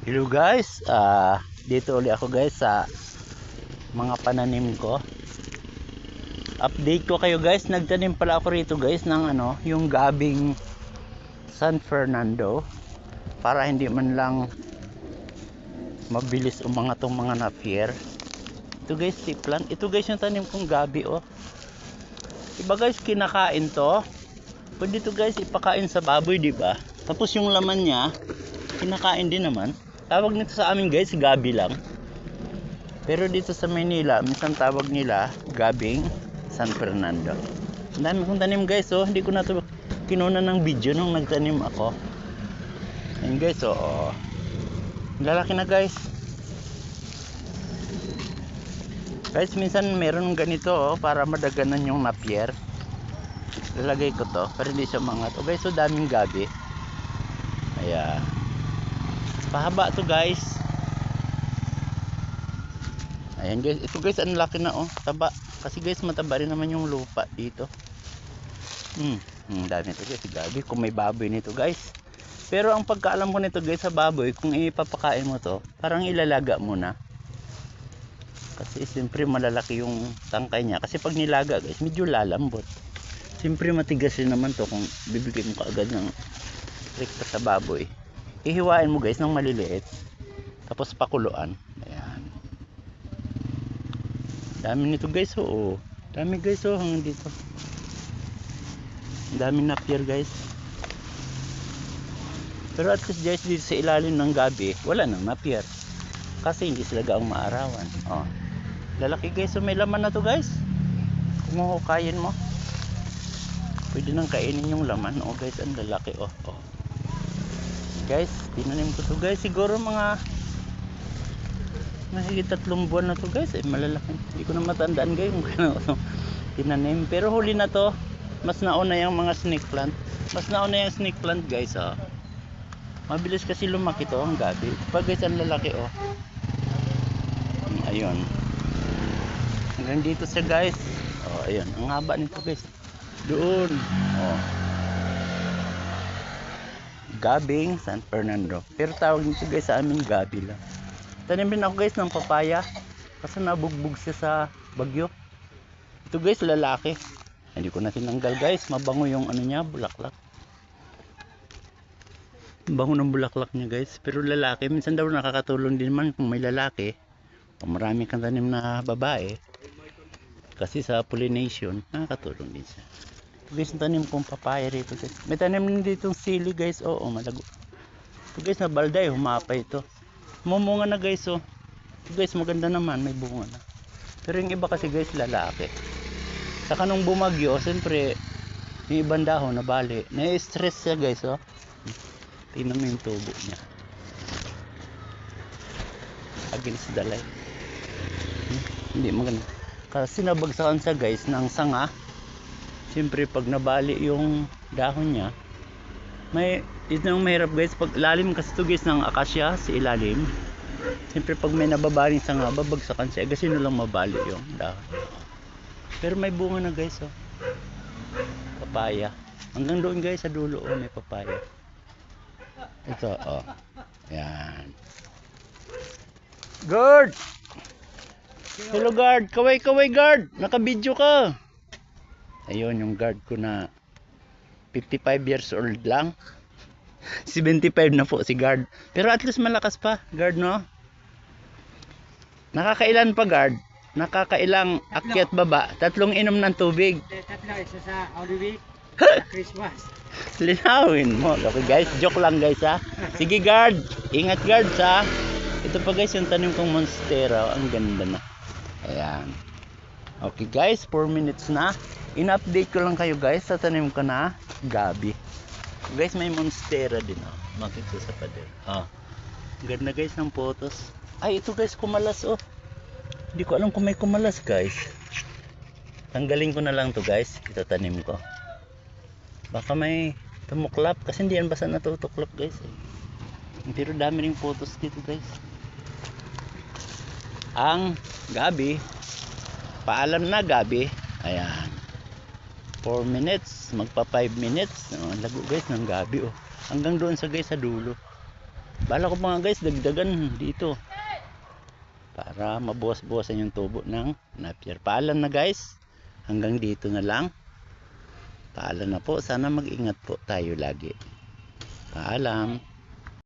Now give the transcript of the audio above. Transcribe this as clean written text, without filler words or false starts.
Hello guys, dito ulit ako guys sa mga pananim ko. Update ko kayo guys, nagtanim pala ako rito guys ng yung gabing San Fernando para hindi man lang mabilis umangat tong mga napier. Ito guys, tiplan. Ito guys yung tanim kong gabi oh. Iba guys, kinakain to. Pwede to guys ipakain sa baboy, di ba? Tapos yung laman niya kinakain din naman. Tawag nito sa amin guys, gabi lang. Pero dito sa Manila, minsan tawag nila gabing San Fernando. Ang dami kong tanim guys, oh. Hindi ko na to kinuna ng video nung nagtanim ako. Ayun guys, oh. Lalaki na guys. Guys, minsan meron ganito oh, para madaganan yung napier. Lalagay ko to para hindi siya mangat. Oh guys, so daming gabi. Ayan. Pahaba to guys. Ayan guys, ito guys ang laki na oh, taba. Kasi guys mataba rin naman yung lupa dito. Dami ito guys, gabi kung may baboy nito guys. Pero ang pagkaalam ko nito guys sa baboy, kung ipapakain mo to, parang ilalaga mo na. Kasi siyempre malalaki yung tangkay niya. Kasi pag nilaga guys, medyo lalambot. Siyempre matigas rin naman to kung bibigyan mo kaagad ng rekta sa baboy. Ihiwain mo guys ng maliliit. Tapos pakuluan. Ayan. Dami nito guys oh. Dami guys oh hanggang dito. Dami napier guys. Pero at least guys dito sa ilalim ng gabi, wala nang napier. Kasi hindi sila gaang maarawan. Oh. Lalaki guys, so may laman na to guys. Kung huhukayin mo, pwede nang kainin yung laman. Oh guys, ang lalaki oh. Oh. Guys, tinanim ko to guys. Siguro mga mahigit 3 buwan na to guys. Malalaki. Hindi ko na matandaan guys kung kano tinanim. Pero huli na to. Mas nauna yung mga snake plant. Mas nauna yung snake plant guys oh. Mabilis kasi lumaki to ang gabi. Pag guys, ang lalaki oh. Ayun. Hanggang dito siya guys. Oh, ayun. Ang haba nito guys. Doon. Oh. Gabing San Fernando. Pero tawag nito guys sa amin gabi lang. Tanim din ako guys ng papaya. Kasi nabugbog siya sa bagyo. Ito guys lalaki. Hindi ko na tinanggal guys. Mabango yung ano niya, bulaklak. Bango ng bulaklak niya guys. Pero lalaki. Minsan daw nakakatulong din man kung may lalaki. Kung marami kang tanim na babae. Kasi sa pollination, nakakatulong din siya. Ito guys, tanim kong papaya rito guys. May tanim din dito sili guys. Oo, malago. Ito guys, na balday, humapay ito. Mumunga na guys, oh. Ito guys, maganda naman, may bunga na. Pero yung iba kasi guys, lalaki. Saka nung bumagyo, siyempre, yung ibang dahon, nabali. Na-stress siya guys, oh. Tingnan mo yung tubo niya. Against the light. Hindi maganda. Kasi nabagsakan siya guys ng sanga. Siyempre pag nabali yung dahon niya, ito yung mahirap guys, pag lalim kasi ito guys ng akasya sa ilalim. Siyempre pag may nababaling sanga, babagsakan siya kasi no lang mabali yung dahon. Pero may bunga na guys oh. Papaya. Hanggang doon guys sa dulo oh, may papaya. Ito oh. Yan. Guard! Hello guard! Kaway kaway guard! Naka-video ka! Ayun yung guard ko na 55 years old lang. 75 na po si guard. Pero at least malakas pa guard no? Nakakailan pa guard? Nakakailang akyat baba? 3 inom ng tubig. 3, isa sa Holy Week, Christmas. Linawin mo. Okay guys, joke lang guys ha. Sige guard, ingat guard ha. Ito pa guys yung tanim kong monstera. Ang ganda na. Ayan. Okay guys, 4 minutes na. In-update ko lang kayo guys sa tanim ko na gabi. Guys, may monstera din oh. Makikita sa pader. Oh. Ganda guys ng photos. Ay, ito guys, kumalas oh. Hindi ko alam kung may kumalas guys. Tanggalin ko na lang to guys. Itatanim ko. Baka may tumuklap kasi hindi yan basta natutuklap guys eh. Pero dami ring photos dito guys. Ang gabi, paalam na gabi. Ayan, 4 minutes, magpa 5 minutes. Lago guys ng gabi oh. Hanggang doon sa guys sa dulo. Bala ko mga guys, dagdagan dito. Para mabuwas-buwasan yung tubo ng Napier. Paalam na guys. Hanggang dito na lang. Paalam na po. Sana mag-ingat po tayo lagi. Paalam.